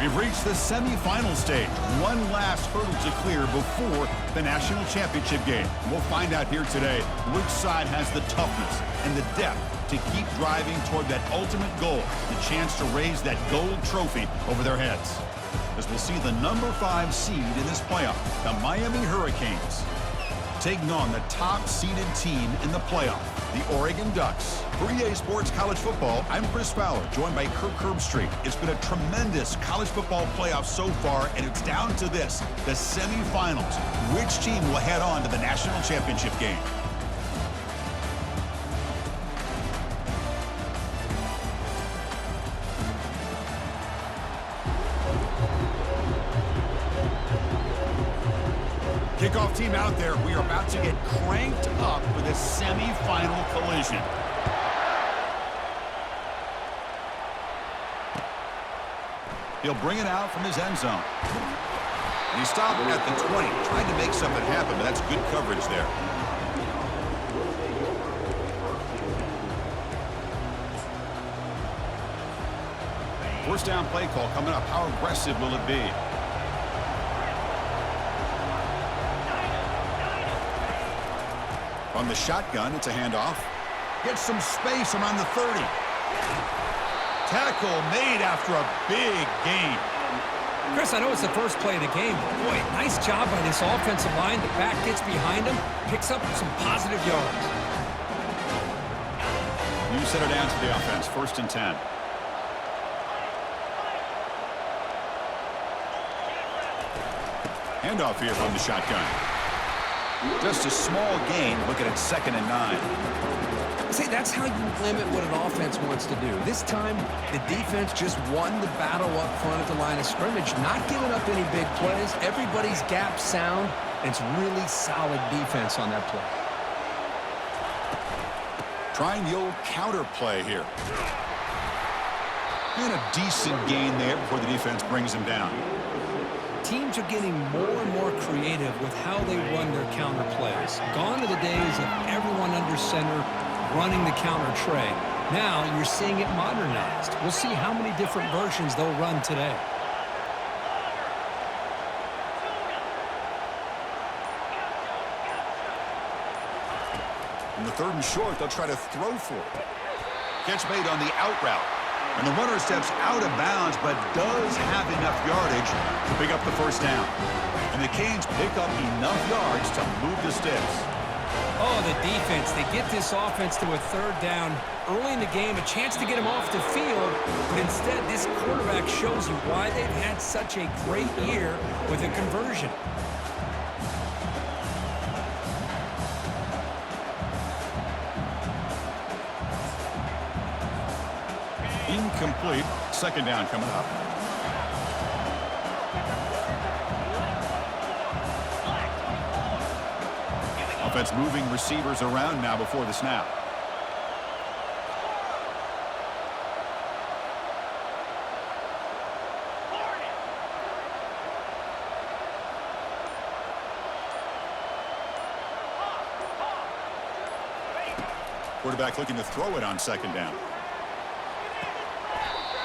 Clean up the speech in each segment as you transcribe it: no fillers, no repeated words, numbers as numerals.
We've reached the semifinal stage. One last hurdle to clear before the national championship game. We'll find out here today which side has the toughness and the depth to keep driving toward that ultimate goal, the chance to raise that gold trophy over their heads. As we'll see the number 5 seed in this playoff, the Miami Hurricanes, taking on the top-seeded team in the playoff, the Oregon Ducks. For EA Sports College Football, I'm Chris Fowler, joined by Kirk Herbstreit. It's been a tremendous college football playoff so far, and it's down to this, the semifinals. Which team will head on to the national championship game? Kickoff team out there. We are about to get cranked up for this semifinal collision. He'll bring it out from his end zone. And he stopped at the 20, trying to make something happen, but that's good coverage there. First down play call coming up. How aggressive will it be? From the shotgun, it's a handoff. Gets some space around the 30. Tackle made after a big gain. Chris, I know it's the first play of the game, but boy, nice job by this offensive line. The back gets behind him, picks up some positive yards. You set her down to the offense. 1st and 10. Handoff here from the shotgun. Just a small gain. Looking at 2nd and 9. See, that's how you limit what an offense wants to do. This time, the defense just won the battle up front at the line of scrimmage, not giving up any big plays. Everybody's gap sound, and it's really solid defense on that play. Trying the old counter play here. And a decent gain there before the defense brings him down. Teams are getting more and more creative with how they run their counter plays. Gone are the days of everyone under center running the counter tray. Now you're seeing it modernized. We'll see how many different versions they'll run today. In the 3rd and short, they'll try to throw for it. Catch made on the out route. And the runner steps out of bounds, but does have enough yardage to pick up the first down. And the Canes pick up enough yards to move the sticks. Oh, the defense. They get this offense to a 3rd down early in the game, a chance to get him off the field. But instead, this quarterback shows you why they've had such a great year with a conversion. Incomplete. 2nd down coming up. Offense moving receivers around now before the snap. Quarterback looking to throw it on 2nd down.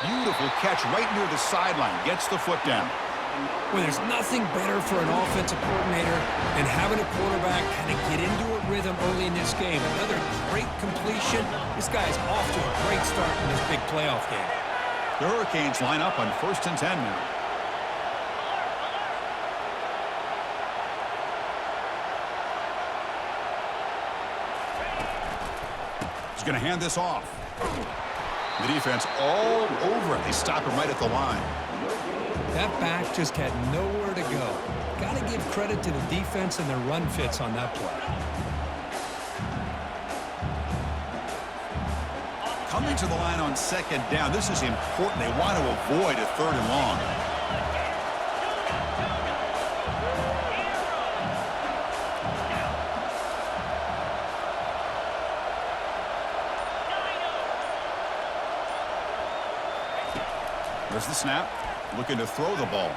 Beautiful catch right near the sideline. Gets the foot down. Well, there's nothing better for an offensive coordinator than having a quarterback kind of get into a rhythm early in this game. Another great completion. This guy's off to a great start in this big playoff game. The Hurricanes line up on 1st and 10 now. He's going to hand this off. The defense all over him. They stop him right at the line. That back just had nowhere to go. Got to give credit to the defense and their run fits on that play. Coming to the line on 2nd down. This is important. They want to avoid a 3rd and long. There's the snap. Looking to throw the ball.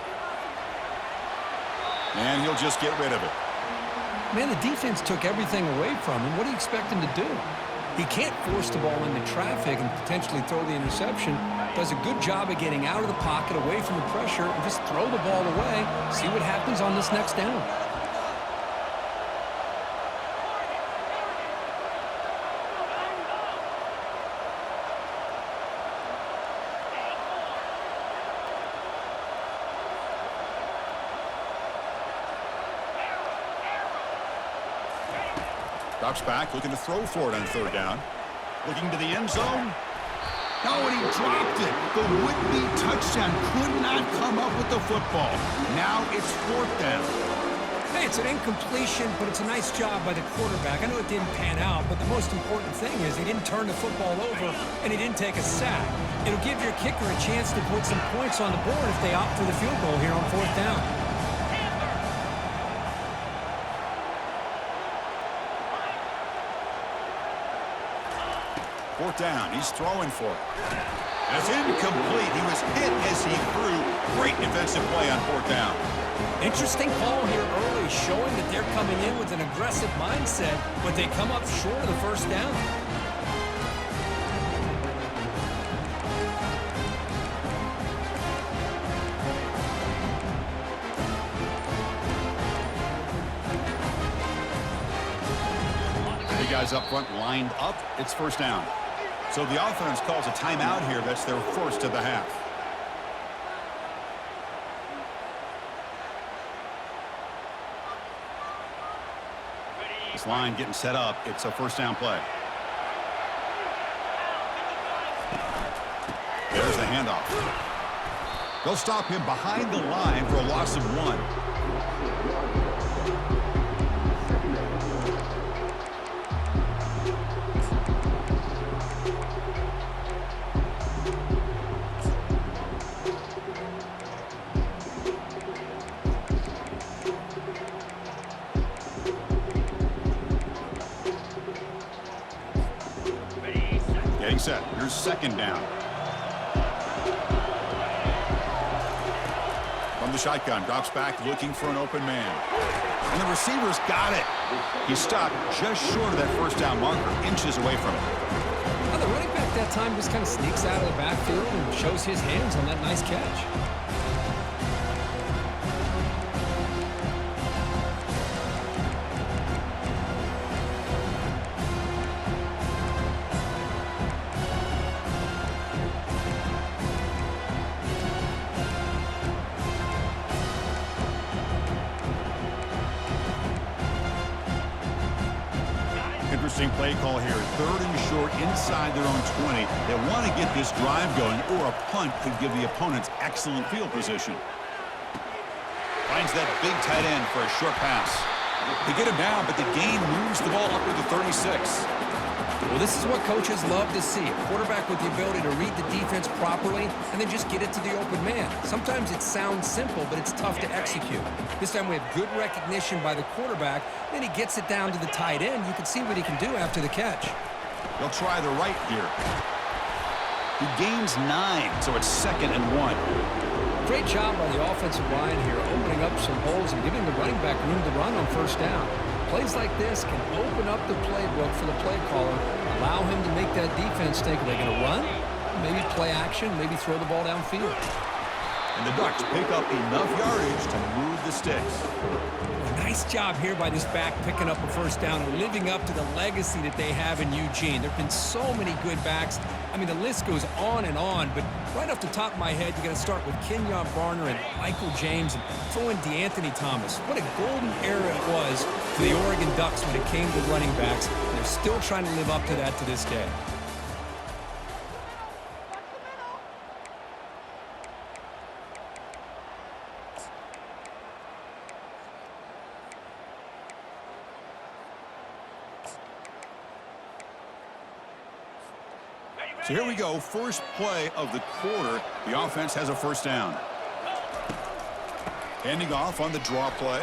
And he'll just get rid of it. Man, the defense took everything away from him. What do you expect him to do? He can't force the ball into traffic and potentially throw the interception. does a good job of getting out of the pocket, away from the pressure, and just throw the ball away. See what happens on this next down. Drops back, looking to throw for it on third down. Looking to the end zone. Oh, and he dropped it. The would-be touchdown could not come up with the football. Now it's fourth down. Hey, it's an incompletion, but it's a nice job by the quarterback. I know it didn't pan out, but the most important thing is he didn't turn the football over and he didn't take a sack. It'll give your kicker a chance to put some points on the board if they opt for the field goal here on fourth down. Fourth down, he's throwing for it. That's incomplete. He was hit as he threw. Great defensive play on fourth down. Interesting call here early, showing that they're coming in with an aggressive mindset, but they come up short of the first down. The guys up front lined up. It's first down. So the offense calls a timeout here. That's their first of the half. This line getting set up. It's a first down play. There's the handoff. They'll stop him behind the line for a loss of 1. Set. Here's second down. From the shotgun, drops back looking for an open man. And the receiver's got it. He stopped just short of that first down marker, inches away from it. Well, the running back that time just kind of sneaks out of the backfield and shows his hands on that nice catch. Interesting play call here. Third and short inside their own 20. They want to get this drive going, or a punt could give the opponents excellent field position. Finds that big tight end for a short pass. They get him down, but the gain moves the ball up to the 36. Well, this is what coaches love to see. A quarterback with the ability to read the defense properly and then just get it to the open man. Sometimes it sounds simple, but it's tough to execute. This time we have good recognition by the quarterback. Then he gets it down to the tight end. You can see what he can do after the catch. They'll try the right here. He gains 9, so it's 2nd and 1. Great job by the offensive line here, opening up some holes and giving the running back room to run on first down. Plays like this can open up the playbook for the play caller, allow him to make that defense think, are they going to run? Maybe play action, maybe throw the ball downfield. And the Ducks pick up enough yardage to move the sticks. Nice job here by this back picking up a first down and living up to the legacy that they have in Eugene. There have been so many good backs. I mean, the list goes on, but right off the top of my head, you got to start with Kenyon Barner and Michael James and throw in DeAnthony Thomas. What a golden era it was for the Oregon Ducks when it came to running backs. And they're still trying to live up to that to this day. So here we go, first play of the quarter. The offense has a first down. Handing off on the draw play.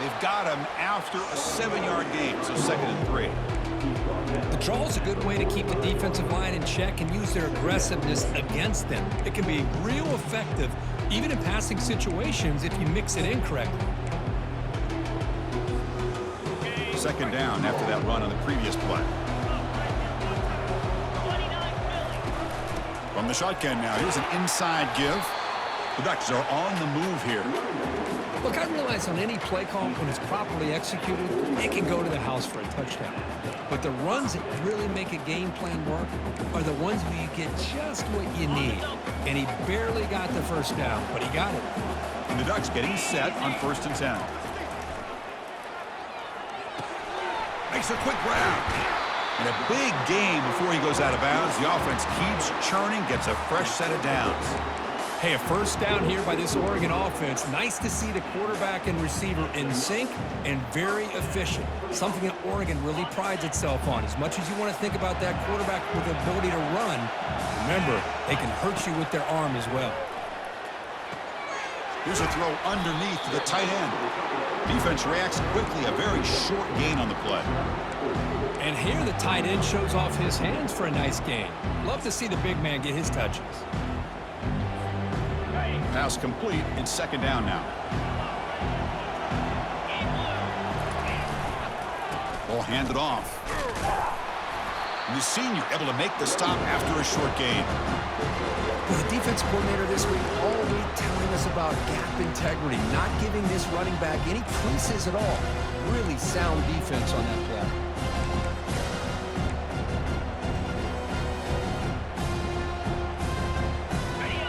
They've got him after a 7-yard gain, so 2nd and 3. The draw is a good way to keep the defensive line in check and use their aggressiveness against them. It can be real effective, even in passing situations, if you mix it in correctly. 2nd down after that run on the previous play. From the shotgun now, here's an inside give. The Ducks are on the move here. Look, I realize on any play call, when it's properly executed, it can go to the house for a touchdown. But the runs that really make a game plan work are the ones where you get just what you need. And he barely got the first down, but he got it. And the Ducks getting set on 1st and 10. Makes a quick grab. And a big gain before he goes out of bounds. The offense keeps churning, gets a fresh set of downs. Hey, a first down here by this Oregon offense. Nice to see the quarterback and receiver in sync and very efficient. Something that Oregon really prides itself on. As much as you want to think about that quarterback with the ability to run, remember, they can hurt you with their arm as well. Here's a throw underneath to the tight end. Defense reacts quickly, a very short gain on the play. And here the tight end shows off his hands for a nice gain. Love to see the big man get his touches. Pass complete. It's 2nd down now. Ball handed off. And the senior able to make the stop after a short gain. The defense coordinator this week all week telling us about gap integrity, not giving this running back any creases at all. Really sound defense on that play.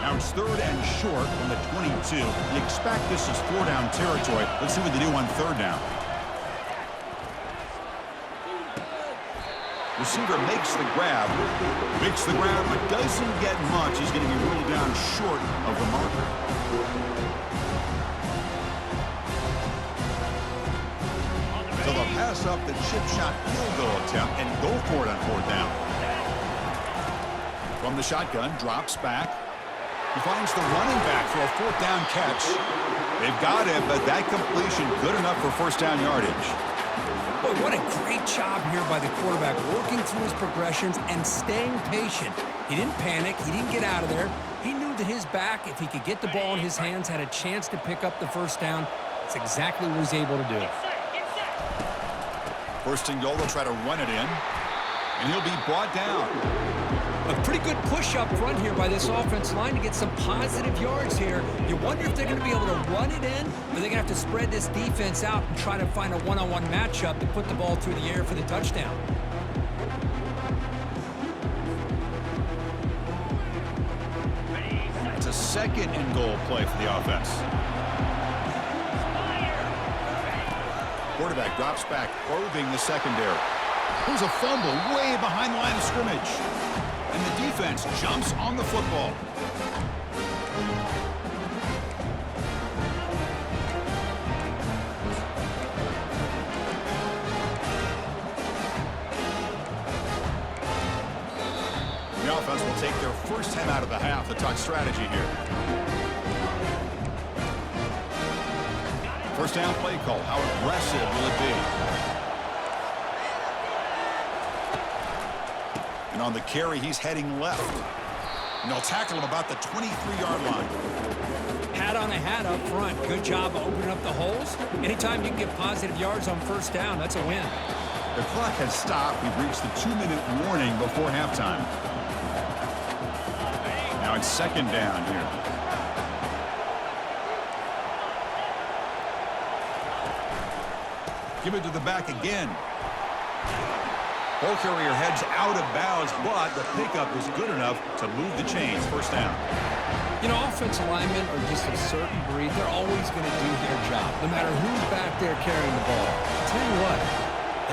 Now it's 3rd and short from the 22. You expect this is 4-down territory. Let's see what they do on 3rd down. Receiver makes the grab, but doesn't get much. He's going to be ruled down short of the marker. So they'll pass up the chip shot field goal attempt and go for it on 4th down. From the shotgun, drops back. He finds the running back for a 4th down catch. They've got him, but that completion good enough for 1st down yardage. Boy, what a great job here by the quarterback, working through his progressions and staying patient. He didn't panic. He didn't get out of there. He knew that his back, if he could get the ball in his hands, had a chance to pick up the 1st down. That's exactly what he's able to do. 1st and goal, they'll try to run it in, and he'll be brought down. A pretty good push up front here by this offensive line to get some positive yards here. You wonder if they're going to be able to run it in, or they're going to have to spread this defense out and try to find a one-on-one matchup to put the ball through the air for the touchdown. It's a 2nd and goal play for the offense. Quarterback drops back, probing the secondary. There's a fumble way behind the line of scrimmage. And the defense jumps on the football. The offense will take their first time out of the half to talk strategy here. 1st down play call. How aggressive will it be? And on the carry, he's heading left. And they'll tackle him about the 23-yard line. Hat on a hat up front. Good job of opening up the holes. Anytime you can get positive yards on 1st down, that's a win. The clock has stopped. We've reached the 2-minute warning before halftime. Now it's 2nd down here. Give it to the back again. Ball carrier heads out of bounds, but the pickup is good enough to move the chains. 1st down. You know, offensive linemen are just a certain breed. They're always going to do their job, no matter who's back there carrying the ball. I'll tell you what,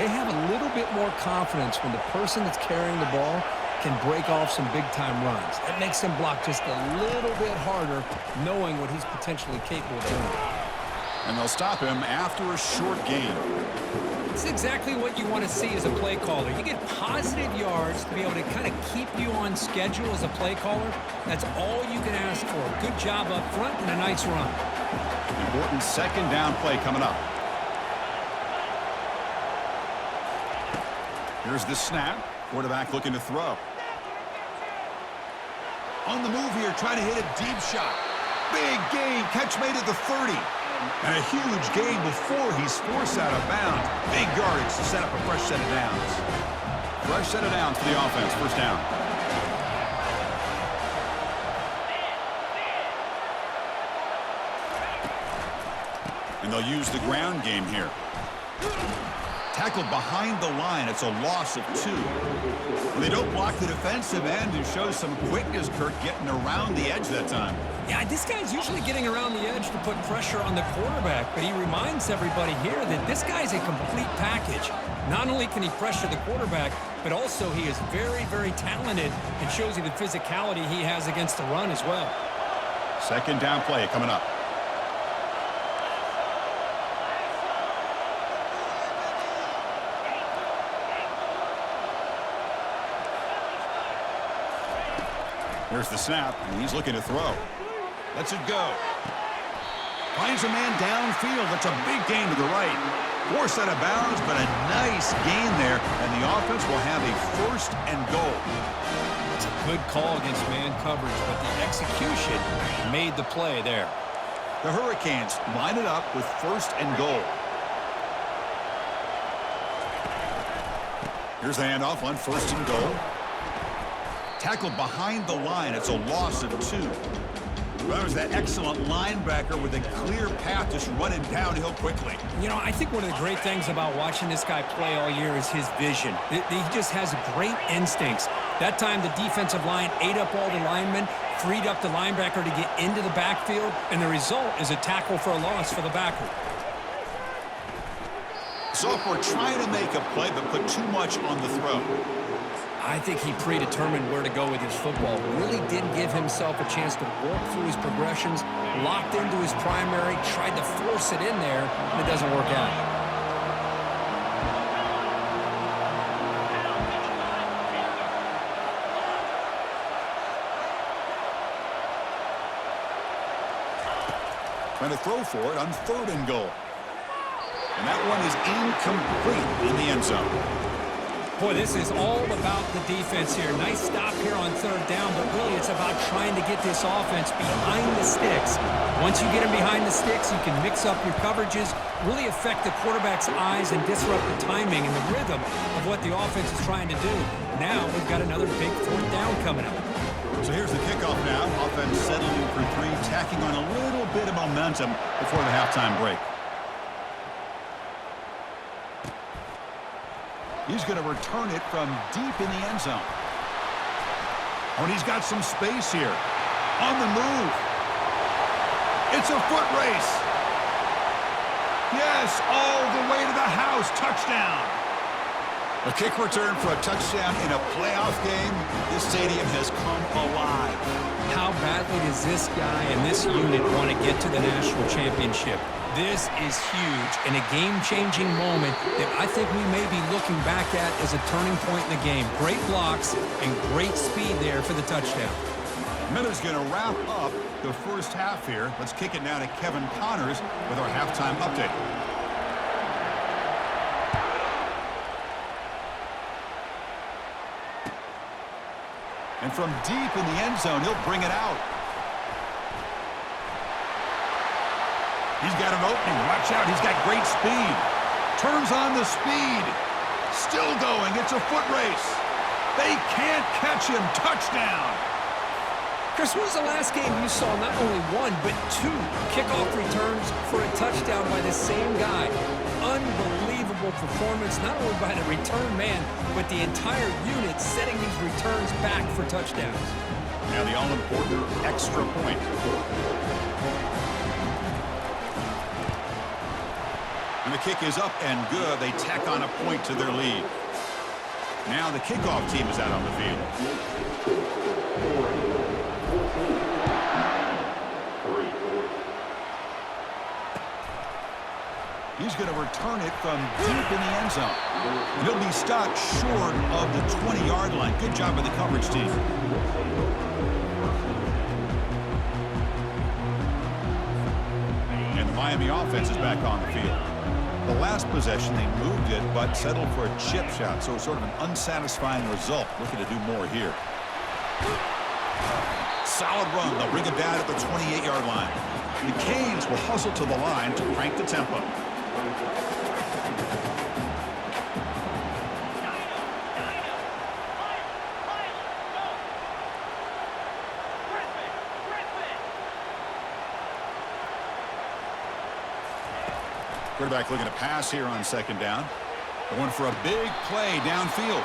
they have a little bit more confidence when the person that's carrying the ball can break off some big-time runs. That makes them block just a little bit harder, knowing what he's potentially capable of doing. And they'll stop him after a short gain. It's exactly what you want to see as a play caller. You get positive yards to be able to kind of keep you on schedule as a play caller. That's all you can ask for. Good job up front and a nice run. Important 2nd down play coming up. Here's the snap. Quarterback looking to throw. On the move here, trying to hit a deep shot. Big gain, catch made at the 30. And a huge gain before he's forced out of bounds. Big yardage to set up a fresh set of downs. Fresh set of downs for the offense. 1st down. And they'll use the ground game here. Tackled behind the line. It's a loss of 2. They don't block the defensive end and shows some quickness, Kirk, getting around the edge that time. Yeah, this guy's usually getting around the edge to put pressure on the quarterback, but he reminds everybody here that this guy's a complete package. Not only can he pressure the quarterback, but also he is very, very talented and shows you the physicality he has against the run as well. Second down play coming up. Here's the snap, and he's looking to throw. Lets it go. Finds a man downfield. That's a big gain to the right. Forced out of bounds, but a nice gain there, and the offense will have a 1st and goal. It's a good call against man coverage, but the execution made the play there. The Hurricanes line it up with 1st and goal. Here's the handoff on 1st and goal. Tackled behind the line. It's a loss of 2. Well, there's that excellent linebacker with a clear path just running downhill quickly. You know, I think one of the great things about watching this guy play all year is his vision. He just has great instincts. That time, the defensive line ate up all the linemen, freed up the linebacker to get into the backfield, and the result is a tackle for a loss for the backer. So if we're trying to make a play but put too much on the throw, I think he predetermined where to go with his football. Really did give himself a chance to work through his progressions, locked into his primary, tried to force it in there, and it doesn't work out. Trying to throw for it on 3rd and goal. And that one is incomplete in the end zone. Boy, this is all about the defense here. Nice stop here on 3rd down, but really it's about trying to get this offense behind the sticks. Once you get them behind the sticks, you can mix up your coverages, really affect the quarterback's eyes and disrupt the timing and the rhythm of what the offense is trying to do. Now we've got another big 4th down coming up. So here's the kickoff now. Offense settling for 3, tacking on a little bit of momentum before the halftime break. He's going to return it from deep in the end zone. Oh, and he's got some space here. On the move. It's a foot race. Yes, all the way to the house. Touchdown. A kick return for a touchdown in a playoff game. This stadium has come alive. How badly does this guy and this unit want to get to the national championship? This is huge and a game-changing moment that I think we may be looking back at as a turning point in the game. Great blocks and great speed there for the touchdown. Miller's going to wrap up the first half here. Let's kick it now to Kevin Connors with our halftime update. And from deep in the end zone, he'll bring it out. He's got an opening. Watch out. He's got great speed. Turns on the speed. Still going. It's a foot race. They can't catch him. Touchdown. Chris, when was the last game you saw not only 1, but 2 kickoff returns for a touchdown by the same guy? Unbelievable performance, not only by the return man, but the entire unit setting these returns back for touchdowns. Now the all-important extra point. And the kick is up and good. They tack on a point to their lead. Now the kickoff team is out on the field. He's going to return it from deep in the end zone. And he'll be stopped short of the 20-yard line. Good job by the coverage team. And the Miami offense is back on the field. The last possession, they moved it, but settled for a chip shot. So sort of an unsatisfying result. Looking to do more here. Solid run. They'll bring it down at the 28-yard line. The Canes will hustle to the line to crank the tempo. Quarterback looking to pass here on second down. Going for a big play downfield.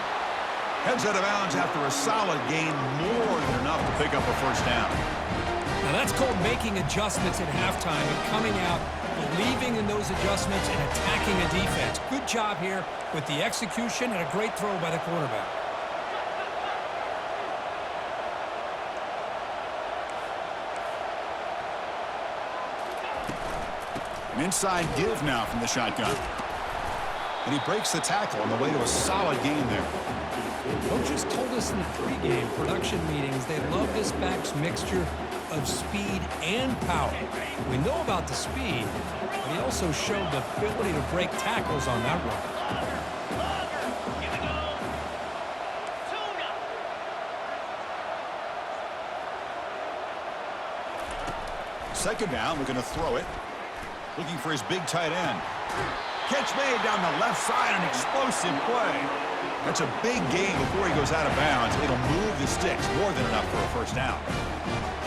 Heads out of bounds after a solid gain, more than enough to pick up a first down. Now that's called making adjustments at halftime and coming out, believing in those adjustments and attacking a defense. Good job here with the execution and a great throw by the quarterback. An inside give now from the shotgun. And he breaks the tackle on the way to a solid gain there. Coaches told us in the pregame production meetings they love this back's mixture of speed and power. We know about the speed, but he also showed the ability to break tackles on that run. Second down, looking to throw it. Looking for his big tight end. Catch made down the left side, an explosive play. That's a big gain before he goes out of bounds. It'll move the sticks, more than enough for a first down.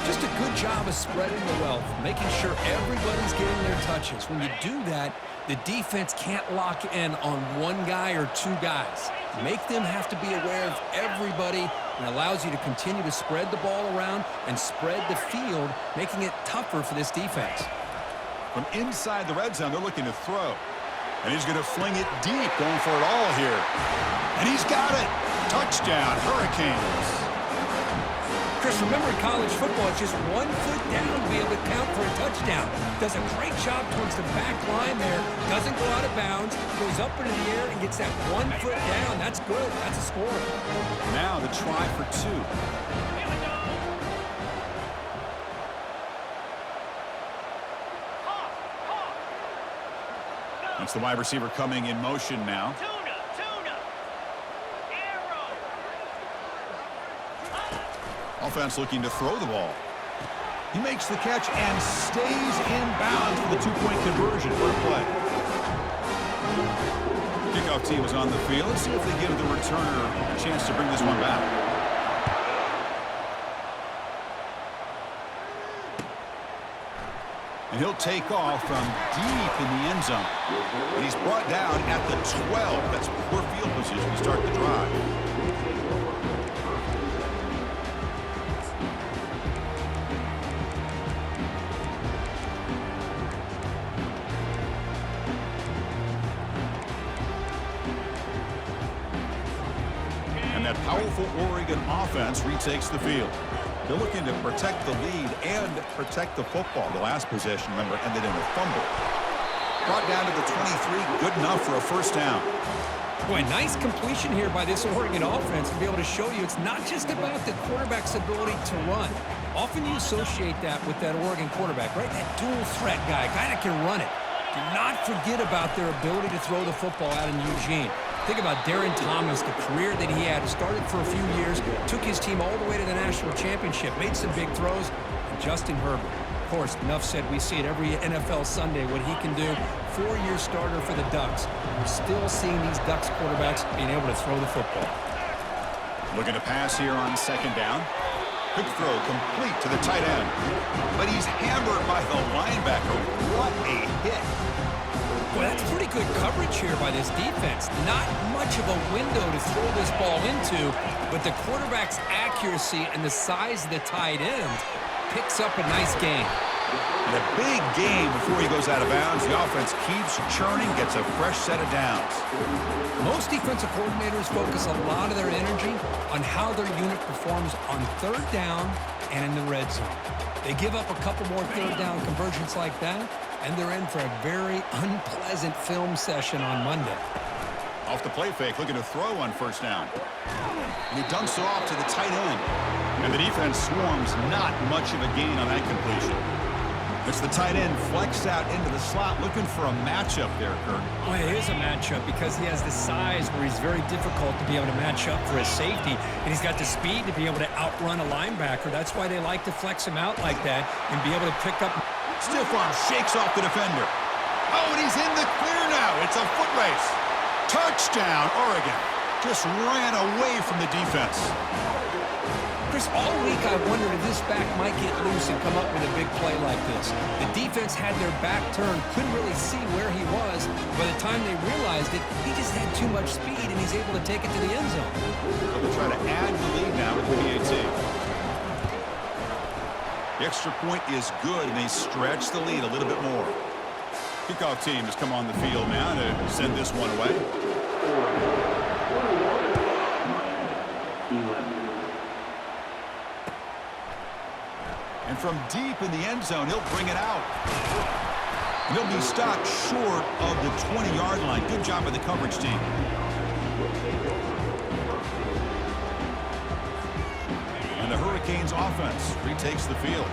Just a good job of spreading the wealth, making sure everybody's getting their touches. When you do that, the defense can't lock in on one guy or two guys. Make them have to be aware of everybody, and allows you to continue to spread the ball around and spread the field, making it tougher for this defense. From inside the red zone, they're looking to throw. And he's going to fling it deep, going for it all here. And he's got it. Touchdown, Hurricanes. Chris, remember in college football, it's just 1 foot down to be able to count for a touchdown. Does a great job towards the back line there. Doesn't go out of bounds. Goes up into the air and gets that 1 foot down. That's good. That's a score. Now the try for two. It's the wide receiver coming in motion now. Offense looking to throw the ball. He makes the catch and stays in bounds for the two-point conversion. What a play. Kickoff team is on the field. Let's see if they give the returner a chance to bring this one back. And he'll take off from deep in the end zone. And he's brought down at the 12. That's poor field position to start the drive. And that powerful Oregon offense retakes the field. They're looking to protect the lead and protect the football. The last possession, remember, ended in a fumble. Brought down to the 23, good enough for a first down. Boy, nice completion here by this Oregon offense to be able to show you it's not just about the quarterback's ability to run. Often you associate that with that Oregon quarterback, right? That dual threat guy that can run it. Do not forget about their ability to throw the football out in Eugene. Think about Darren Thomas, the career that he had. Started for a few years, took his team all the way to the national championship, made some big throws. And Justin Herbert, of course, enough said, we see it every NFL Sunday what he can do. 4-year starter for the Ducks. We're still seeing these Ducks quarterbacks being able to throw the football. Looking to pass here on second down. Quick throw complete to the tight end. But he's hammered by the linebacker. What a hit. Boy, that's pretty good coverage here by this defense. Not much of a window to throw this ball into, but the quarterback's accuracy and the size of the tight end picks up a nice gain. And a big gain before he goes out of bounds. The offense keeps churning, gets a fresh set of downs. Most defensive coordinators focus a lot of their energy on how their unit performs on third down and in the red zone. They give up a couple more third down conversions like that, and they're in for a very unpleasant film session on Monday. Off the play fake, looking to throw on first down. And he dumps it off to the tight end. And the defense swarms, not much of a gain on that completion. It's the tight end flexed out into the slot, looking for a matchup there, Kurt. Well, it is a matchup because he has the size where he's very difficult to be able to match up for his safety, and he's got the speed to be able to outrun a linebacker. That's why they like to flex him out like that and be able to pick up. Stiff arm shakes off the defender. Oh, and he's in the clear now. It's a foot race. Touchdown, Oregon. Just ran away from the defense. Chris, Chris, all week I wondered if this back might get loose and come up with a big play like this. The defense had their back turned, couldn't really see where he was. By the time they realized it, he just had too much speed, and he's able to take it to the end zone. So they'll try to add the lead now with the PAT. The extra point is good, and they stretch the lead a little bit more. Kickoff team has come on the field now to send this one away. And from deep in the end zone, he'll bring it out. And he'll be stopped short of the 20-yard line. Good job by the coverage team. And the Hurricanes offense retakes the field.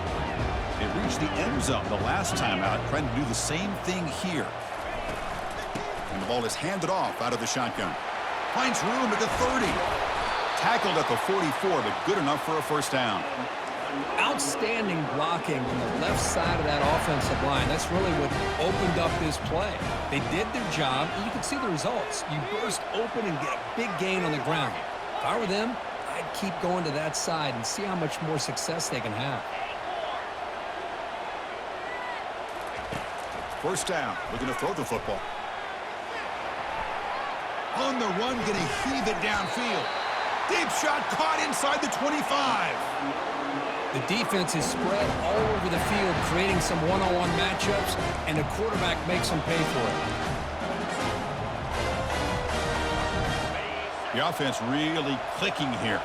They reached the end zone the last time out, trying to do the same thing here. And the ball is handed off out of the shotgun. Finds room at the 30. Tackled at the 44, but good enough for a first down. Outstanding blocking on the left side of that offensive line. That's really what opened up this play. They did their job, and you can see the results. You burst open and get a big gain on the ground. If I were them, I'd keep going to that side and see how much more success they can have. First down, looking to throw the football. On the run, going to heave it downfield. Deep shot caught inside the 25. The defense is spread all over the field, creating some one-on-one matchups, and the quarterback makes them pay for it. The offense really clicking here.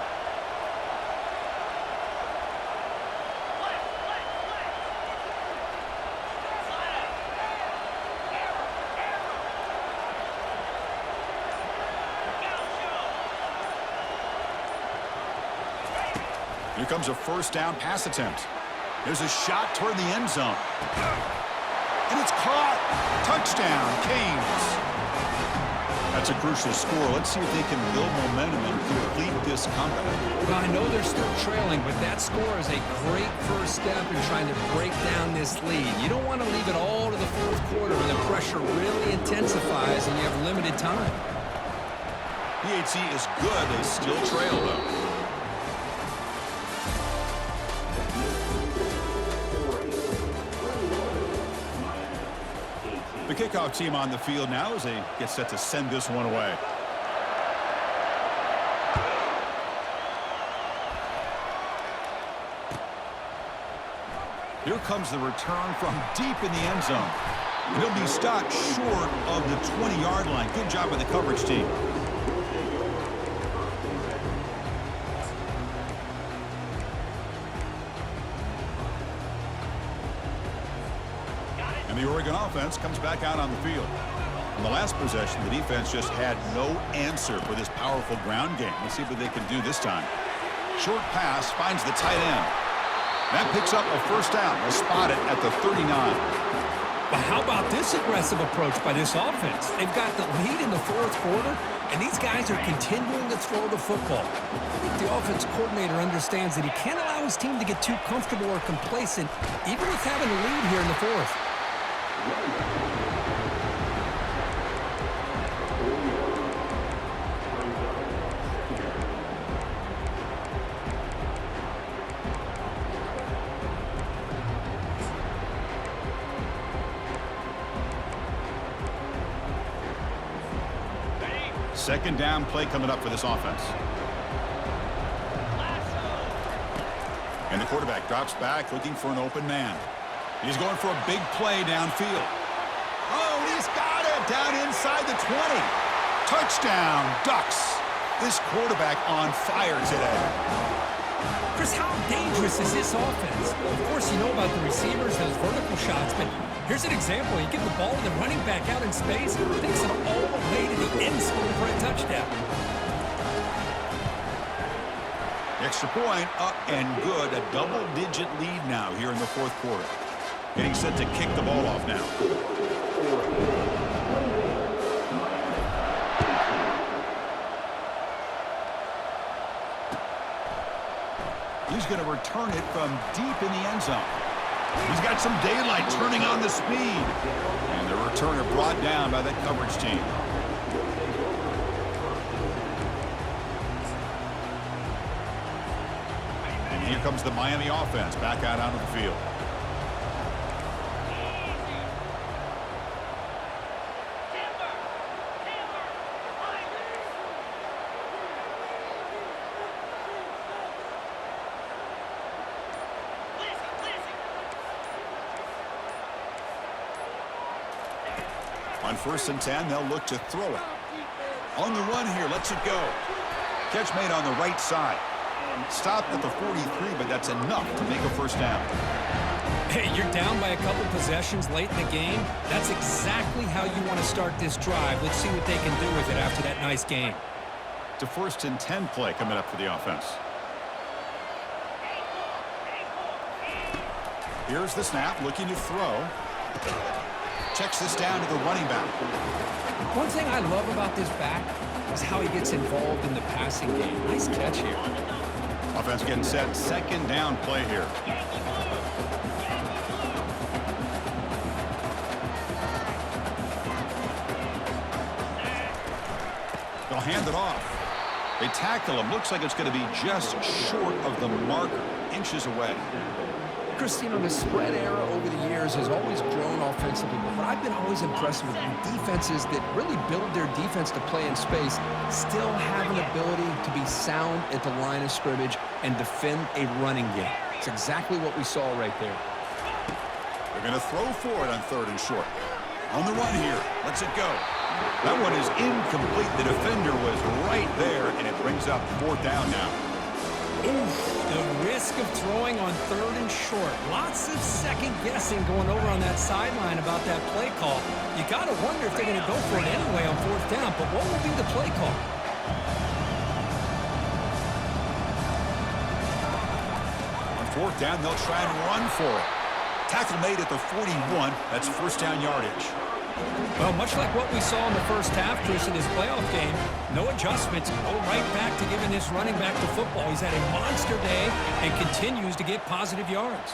Here comes a first down pass attempt. There's a shot toward the end zone. And it's caught. Touchdown, Canes. That's a crucial score. Let's see if they can build momentum and complete this comeback. Well, I know they're still trailing, but that score is a great first step in trying to break down this lead. You don't want to leave it all to the fourth quarter where the pressure really intensifies and you have limited time. PAT is good. They still trail, though. The kickoff team on the field now as they get set to send this one away. Here comes the return from deep in the end zone. And he'll be stopped short of the 20-yard line. Good job by the coverage team. And the Oregon offense comes back out on the field. On the last possession, the defense just had no answer for this powerful ground game. Let's see what they can do this time. Short pass finds the tight end. That picks up a first down. They'll spot it at the 39. But how about this aggressive approach by this offense? They've got the lead in the fourth quarter, and these guys are continuing to throw the football. I think the offense coordinator understands that he can't allow his team to get too comfortable or complacent, even with having a lead here in the fourth. Second down play coming up for this offense. And the quarterback drops back looking for an open man. He's going for a big play downfield. Oh, he's got it down inside the 20. Touchdown, Ducks. This quarterback on fire today. Chris, how dangerous is this offense? Of course, you know about the receivers, those vertical shots, but here's an example. You give the ball to the running back out in space, takes it all the way to the end zone for a touchdown. Extra point up and good. A double-digit lead now here in the fourth quarter. Getting set to kick the ball off now. He's going to return it from deep in the end zone. He's got some daylight turning on the speed. And the returner brought down by that coverage team. Here comes the Miami offense back out onto the field. On 1st and 10, they'll look to throw it. On the run here, lets it go. Catch made on the right side. Stopped at the 43, but that's enough to make a first down. Hey, you're down by a couple possessions late in the game. That's exactly how you want to start this drive. Let's see what they can do with it after that nice game. To 1st and 10 play coming up for the offense. Here's the snap, looking to throw. Checks this down to the running back. One thing I love about this back is how he gets involved in the passing game. Nice catch here. Offense getting set. 2nd down play here. They'll hand it off. They tackle him. Looks like it's going to be just short of the marker. Inches away. Christine, the spread era over the years has always grown offensively, but what I've been always impressed with defenses that really build their defense to play in space still have an ability to be sound at the line of scrimmage and defend a running game. It's exactly what we saw right there. They're going to throw for it on 3rd and short. On the run here. Lets it go. That one is incomplete. The defender was right there, and it brings up 4th down now. Oof, the risk of throwing on 3rd and short. Lots of second guessing going over on that sideline about that play call. You got to wonder if they're going to go for it anyway on 4th down, but what will be the play call? On 4th down, they'll try and run for it. Tackle made at the 41. That's 1st down yardage. Well, much like what we saw in the first half, Chris, in his playoff game, no adjustments, go right back to giving this running back the football. He's had a monster day and continues to get positive yards.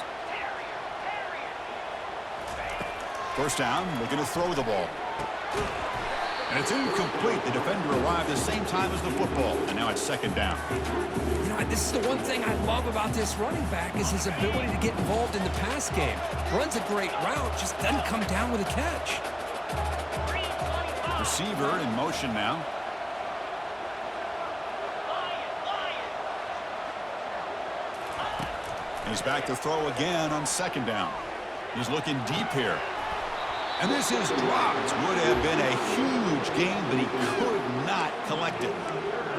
1st down, looking to throw the ball. And it's incomplete. The defender arrived the same time as the football, and now it's 2nd down. You know, this is the one thing I love about this running back is his ability to get involved in the pass game. Runs a great route, just doesn't come down with a catch. Receiver in motion now. He's back to throw again on 2nd down. He's looking deep here. And this is dropped. Would have been a huge gain, but he could not collect it.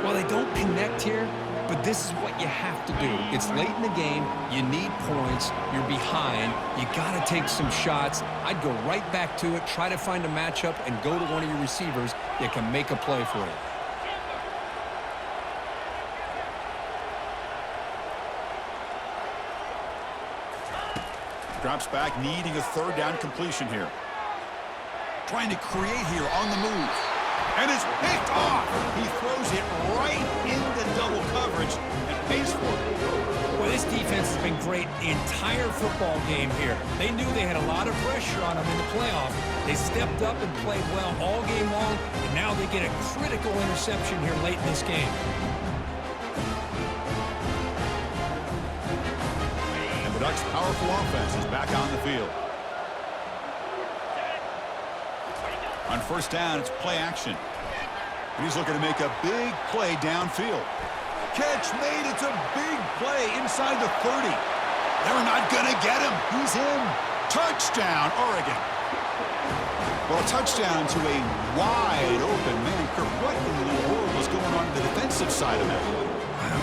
Well, they don't connect here, but this is what you have to do. It's late in the game. You need points. You're behind. You got to take some shots. I'd go right back to it, try to find a matchup, and go to one of your receivers that can make a play for you. Drops back, needing a 3rd down completion here. Trying to create here on the move. And it's picked off. He throws it right into double coverage and pays for it. Well, this defense has been great the entire football game here. They knew they had a lot of pressure on them in the playoff. They stepped up and played well all game long, and now they get a critical interception here late in this game. And the Ducks' powerful offense is back on the field. On 1st down, it's play action. And he's looking to make a big play downfield. Catch made. It's a big play inside the 30. They're not going to get him. He's in. Touchdown, Oregon. Well, a touchdown to a wide open man. Kirk, what in the world was going on the defensive side of that play?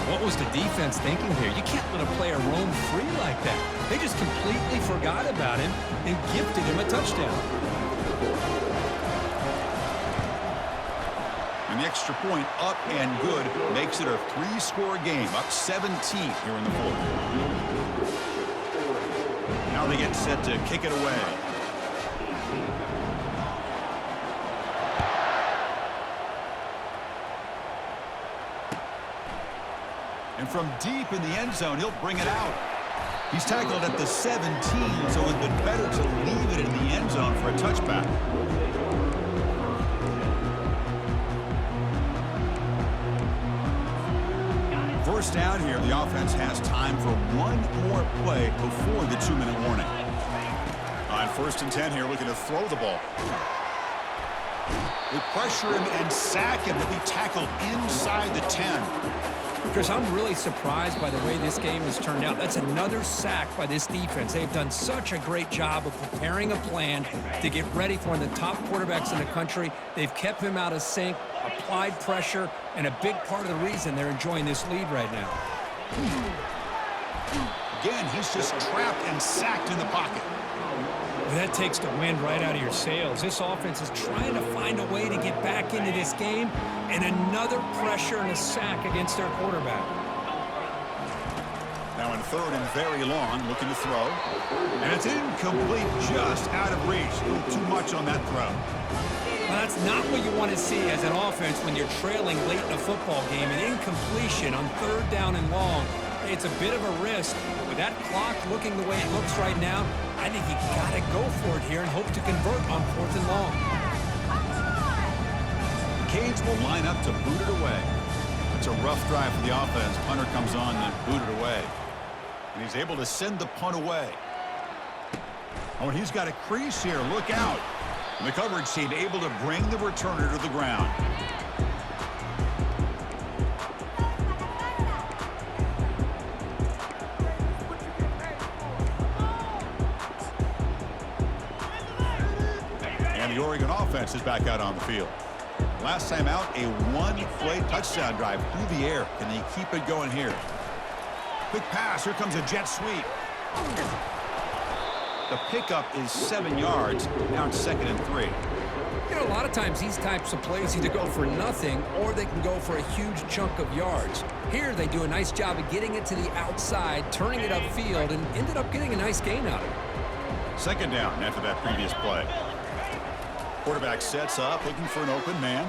What was the defense thinking here? You can't let a player roam free like that. They just completely forgot about him and gifted him a touchdown. And the extra point up and good makes it a 3-score game, up 17 here in the 4th. Now they get set to kick it away. And from deep in the end zone, he'll bring it out. He's tackled at the 17, so it would have been better to leave it in the end zone for a touchback. First down here, the offense has time for one more play before the 2-minute warning. On 1st and 10 here, looking to throw the ball. They pressure him and sack him to be tackled inside the 10. Chris, I'm really surprised by the way this game has turned out. That's another sack by this defense. They've done such a great job of preparing a plan to get ready for one of the top quarterbacks in the country. They've kept him out of sync, applied pressure, and a big part of the reason they're enjoying this lead right now. Again, he's just trapped and sacked in the pocket. Well, that takes the wind right out of your sails. This offense is trying to find a way to get back into this game, and another pressure and a sack against their quarterback. Now in 3rd and very long, looking to throw. And it's incomplete, just out of reach. A little too much on that throw. Well, that's not what you want to see as an offense when you're trailing late in a football game. An incompletion on 3rd down and long. It's a bit of a risk. With that clock looking the way it looks right now, I think you got to go for it here and hope to convert on 4th and long. Canes will line up to boot it away. It's a rough drive for the offense. Punter comes on and boot it away. And he's able to send the punt away. Oh, and he's got a crease here. Look out. And the coverage team able to bring the returner to the ground. The Oregon offense is back out on the field. Last time out, a one-play touchdown drive through the air. Can they keep it going here? Quick pass. Here comes a jet sweep. The pickup is 7 yards. Now it's 2nd and 3. You know, a lot of times these types of plays either go for nothing or they can go for a huge chunk of yards. Here they do a nice job of getting it to the outside, turning it upfield, and ended up getting a nice gain out of it. 2nd down after that previous play. Quarterback sets up, looking for an open man.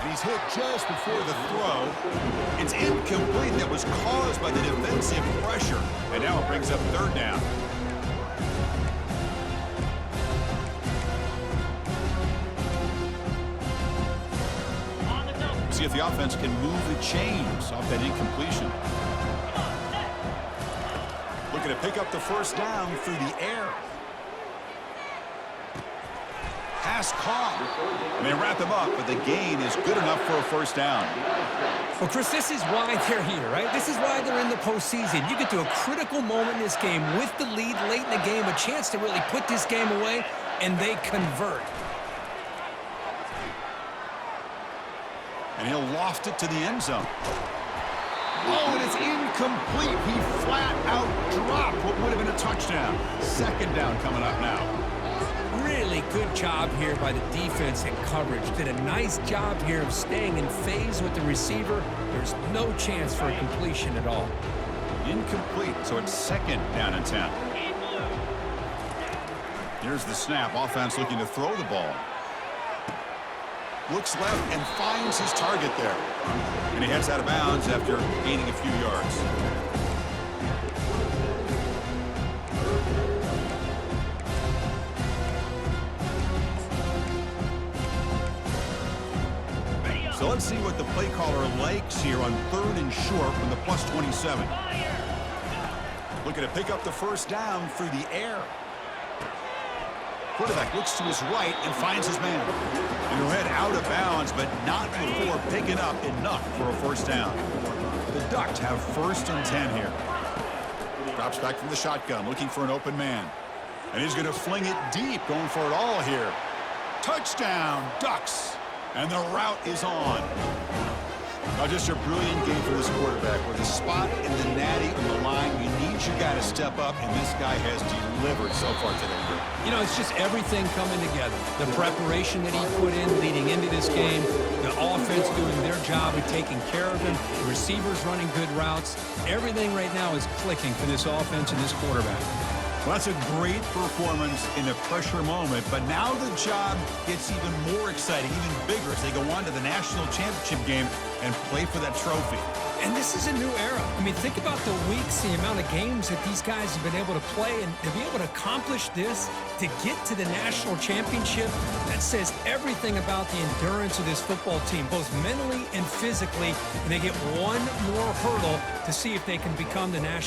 And he's hit just before the throw. It's incomplete. That was caused by the defensive pressure. And now it brings up 3rd down. See if the offense can move the chains off that incompletion. Looking to pick up the 1st down through the air. Pass caught. And they wrap him up, but the gain is good enough for a 1st down. Well, Chris, this is why they're here, right? This is why they're in the postseason. You get to a critical moment in this game with the lead late in the game, a chance to really put this game away, and they convert. And he'll loft it to the end zone. Oh, and it's incomplete. He flat out dropped what would have been a touchdown. 2nd down coming up now. Really good job here by the defense and coverage. Did a nice job here of staying in phase with the receiver. There's no chance for a completion at all. Incomplete, so it's 2nd down and 10. Here's the snap. Offense looking to throw the ball. Looks left and finds his target there. And he heads out of bounds after gaining a few yards. So let's see what the play caller likes here on 3rd and short from the +27. Looking to pick up the 1st down through the air. Quarterback looks to his right and finds his man. And he'll head out of bounds, but not before picking up enough for a 1st down. The Ducks have 1st and 10 here. Drops back from the shotgun, looking for an open man. And he's going to fling it deep, going for it all here. Touchdown, Ducks. And the route is on. Now just a brilliant game for this quarterback. With a spot in the natty on the line, you need your guy to step up, and this guy has delivered so far today. You know, it's just everything coming together. The preparation that he put in leading into this game, the offense doing their job of taking care of him, the receivers running good routes. Everything right now is clicking for this offense and this quarterback. Well, that's a great performance in a pressure moment, but now the job gets even more exciting, even bigger as they go on to the national championship game and play for that trophy. And this is a new era. I mean, think about the weeks, the amount of games that these guys have been able to play, and to be able to accomplish this, to get to the national championship, that says everything about the endurance of this football team, both mentally and physically, and they get one more hurdle to see if they can become the national